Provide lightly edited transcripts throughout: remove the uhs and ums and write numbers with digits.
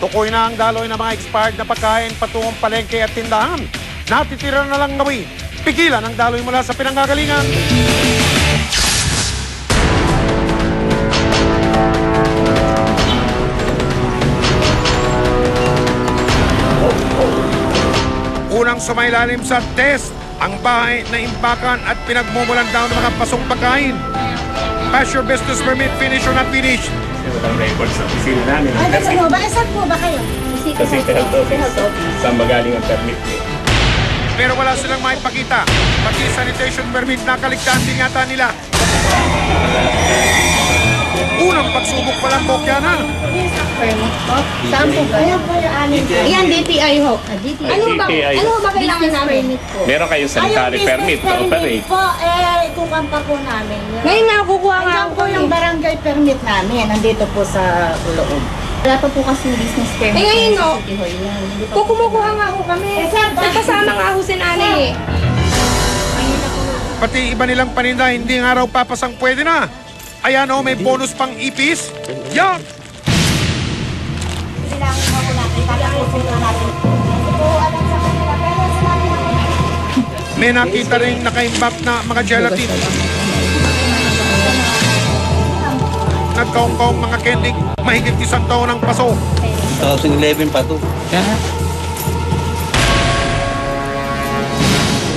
Tukoy na ang daloy ng mga expired na pagkain patungong palengke at tindahan. Natitira na lang gawin. Pigilan ang daloy mula sa pinanggagalingan. Unang sumailalim sa test ang bahay na imbakan at pinagmumulan daw ng mga pasong pagkain. Pass your business permit, finish or not finish. Walang record sa opisina namin. Ay, kasi mo ba? Saan po ba kayo? Kasi health office. Saan ba galing ang permit niyo? Pero wala silang maipakita. Pati sanitation permit na kaligtaan din yata nila. Unang pagsubok pa lang bokyanan. Saan po ba? Yan, DTI ho. DTI. Ano ba kailangan namin? Meron kayong sanitary permit to operate. Po, kukumpa po namin. Ngayon nga, kukuha nga Andiyan ako po yung barangay permit namin. Nandito po sa loob. Wala pa po kasi business permit. Eh, ngayon, no? Kung kumukuha nga ako kami. Kasama nga ako si nanay eh. Pati iba nilang paninda, hindi nga raw papasang pwede na. Ayan o, may bonus pang ipis. Yan! Kailangan mo natin. Kailangan natin. Po, alam sa kanila. Pero sa natin. May nakita rin nakaimbak na mga gelatin. Nagkaong-kaong mga kending, mahigit 1 taon ng paso. 2011 pa to.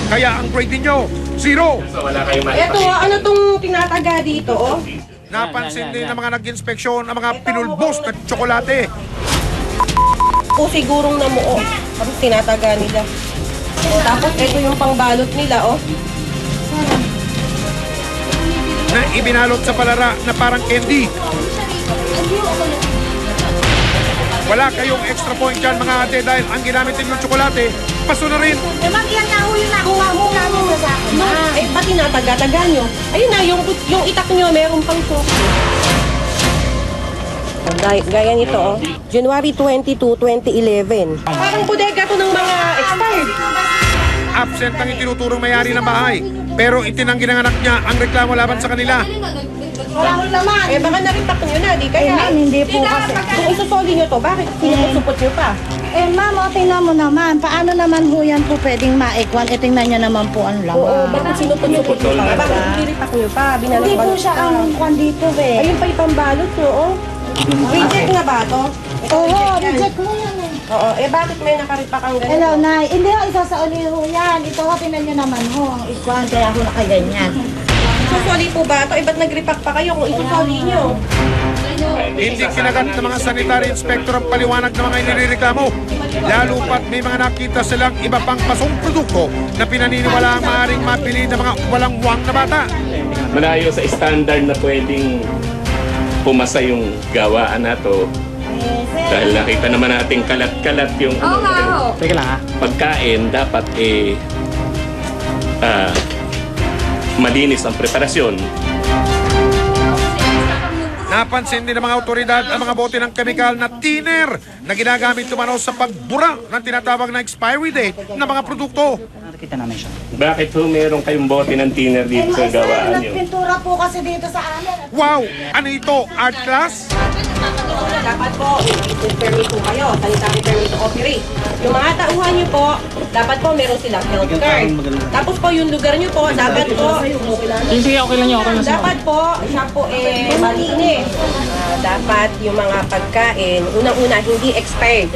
Kaya ang grade ninyo, 0. So wala kayong Eto, maipakita. ano tong tinataga dito, oh? Napansin din ng mga nag-inspeksyon ang mga pinulbos na tsokolate. O sigurong namuo. Tapos tinataga nila. Tapos ito yung pangbalot nila, oh. Na ibinalot sa palara na parang candy. Wala kayong extra point dyan mga ate dahil ang ginamit ninyong tsokolate, paso na rin. Ma'am, yan na ho yung nakuha mo namin sa sako. Eh, ba't tinataga-taga nyo? Ayun na, yung itak nyo, meron pang to. Gaya nito, oh. January 22, 2011. Parang bodega to ng mga expired. Absent ang itinuturong may-ari ng bahay. Pero itinanggi ng anak niya ang reklamo laban sa kanila. Wala ko naman. Eh, baka naripak nyo na, di kaya? ma'am, hindi po kasi. Kung isusoli nyo to, bakit sinusupot nyo pa? Eh, ma'am, o, tingnan mo naman. Paano naman ho yan po pwedeng maikwan? E, tingnan niya naman po ang laman. Oo, bakit sinupot-supot nyo pa? Bakit niripak nyo pa? Hindi po Binalot-balot siya pa. ang kwan dito, eh. Ayun pa yung pambalot nyo, oh. Reject na ba to? Ito, Oo, yan. reject mo yan, eh. Oo, eh bakit may nakaripak ang ganito? Hello, Nay. Hindi ho, isasauli ho yan. Ito ho, tingnan niyo naman ho ang ikwan. Kaya ho nakaganyan. Susoli po ba ito? Eh, ba't nag-repack pa kayo kung isusoli nyo? Hindi kinagat ng mga sanitary inspector ang paliwanag ng mga inireklamo. Lalo pat may mga nakita silang iba pang pasong produkto na pinaniniwala ang maaaring mapili ng mga walang wang na bata. Malayo sa standard na pwedeng pumasa yung gawaan na to. Dahil nakita naman natin kalat-kalat yung pagkain, dapat malinis ang preparasyon. Napansin din ng mga otoridad ang mga bote ng chemical na thinner na ginagamit tumanaw sa pagbura ng tinatawag na expiry date ng mga produkto. Bakit ho meron kayong bote ng thinner dito sa gawaan nyo? Nagpintura po kasi dito sa amin. Wow! Ano ito? Art class? Dapat po, may permit po kayo, sanitary permit to operate. Yung mga tauhan nyo po, dapat po meron silang health card. Tapos po yung lugar nyo po, dapat po, Sige, okay lang yun. Okay lang sa'yo. dapat po, siya po malinis. Dapat yung mga pagkain, unang-una, hindi expired.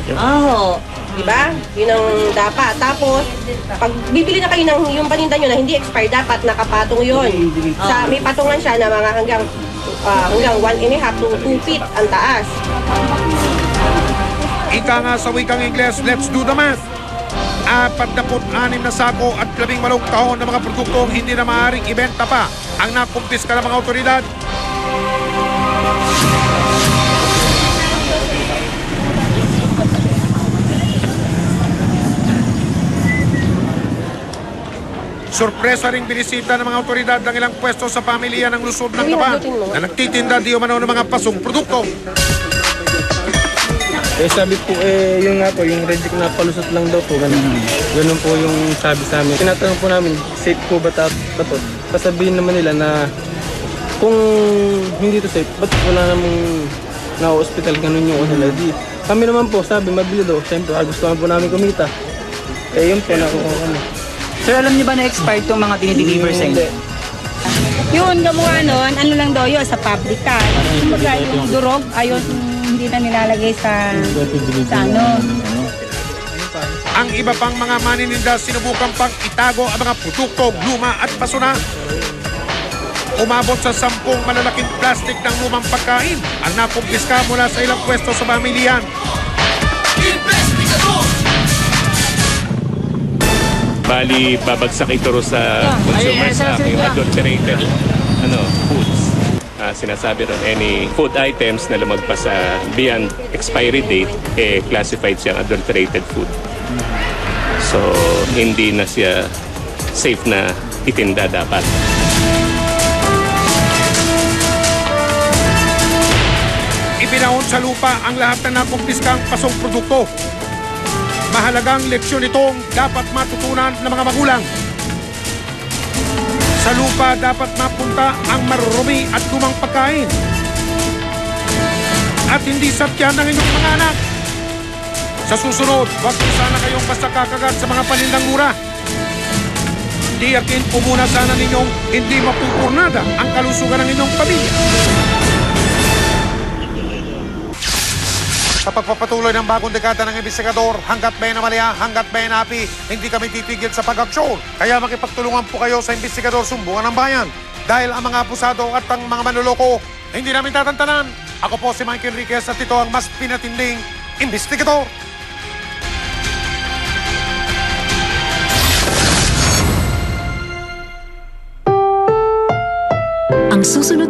Diba? Yun ang dapat. Tapos, pag bibili na kayo ng yung paninda nyo na hindi expired, dapat nakapatong yun. May patungan siya na mga hanggang 1.5 to 2 feet ang taas. Ika nga sa wikang Ingles, let's do the math. 46 na sako at 18 kahon ng mga produktong hindi na maaaring ibenta pa ang nakumpiska ng mga otoridad. Sorpresa ring binisita ng mga otoridad ng ilang pwesto sa pamilya ng Luzon ng Taba na nagtitinda di umano ng mga pasong produkto. Eh sabi po yung nga po, yung reject na palusot lang daw po, ganun. Ganun po yung sabi sa amin. Tinatanong po namin, safe po ba ito? Sasabihin naman nila na kung hindi to safe, ba't wala namang na-hospital, ganun yung nila di. Kami naman po, sabi, mabili daw. Siyempre, gusto naman po namin kumita. Eh, yun po, nakuha kami. Sir, alam niyo ba na expired itong mga dinideliver sa inyo? Yun, gumawa nun, ano lang daw yun, sa pabrika. Kumbaga, yung durog, ayun, hindi na nilalagay sa ano. Ang iba pang mga manininda sinubukan pang itago ang mga produktong luma at basura. Umabot sa 10 malalaking plastic ng lumang pagkain ang nakumpiska mula sa ilang pwesto sa pamilyan. Bali, babagsak ito ro sa consumers sa yung adulterated foods. Sinasabi ron, any food items na lumagpas sa beyond expiry date, classified siyang adulterated food. So, hindi na siya safe na itinda dapat. Ibinahon sa lupa ang lahat ng nakumpiskang pasong produkto. Mahalagang leksyon itong dapat matutunan ng mga magulang. Sa lupa dapat mapunta ang marurumi at lumang pagkain. At hindi sakyan ng inyong mga anak. Sa susunod, huwag po sana kayong basta kakagat sa mga panindang mura. Tiyakin po muna sana ninyong hindi mapupurnada ang kalusugan ng inyong pamilya. Sa pagpapatuloy ng bagong dekada ng investigador, hanggat may namalaya, hanggat may napi, hindi kami titigil sa pag-aksyon. Kaya makipagtulungan po kayo sa investigador Sumbungan ng Bayan. Dahil ang mga abusado at ang mga manloloko, hindi namin tatantanan. Ako po si Mike Enriquez at ito ang mas pinatinding investigador. Ang susunod